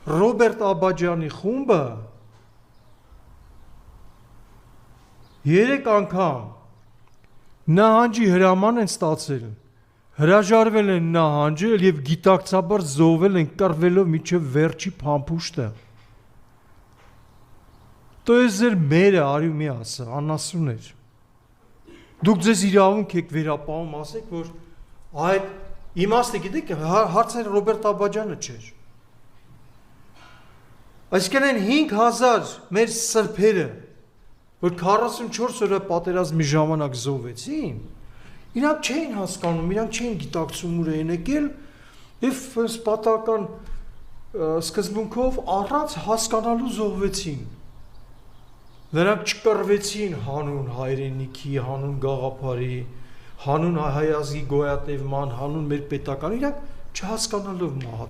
Ռոբերտ Աբաջյանի խումբը 3 անգամ նահանջի հրաման են ստացել, հրաժարվել են նահանջել եւ գիտակցաբար զոհվել են կռվելով միջև վերջի փամփուշտը։ То есть ձեր մերը արի մի ասա, անասուններ։ Դուք ձեզ իրավունք եք վերապահում, ասեք, որ այդ իմաստը գիտեք, հարցը Ռոբերտ Աբաջյանը չէր։ Այսինքն են 5000 մեր սրբերը, որ 44 օրը պատերազմի ժամանակ զոհվեցին, իրանք չէին հասկանում, իրանք չէին գիտակցում ուր են եկել եւ պատահական սկզբունքով առանց հասկանալու զոհվեցին։ Նրանք չկռվեցին հանուն հայրենիքի, հանուն գաղափարի, հանուն հայ ազգի գոյատևման, հանուն մեր պետական, իրանք չհասկանալով մահ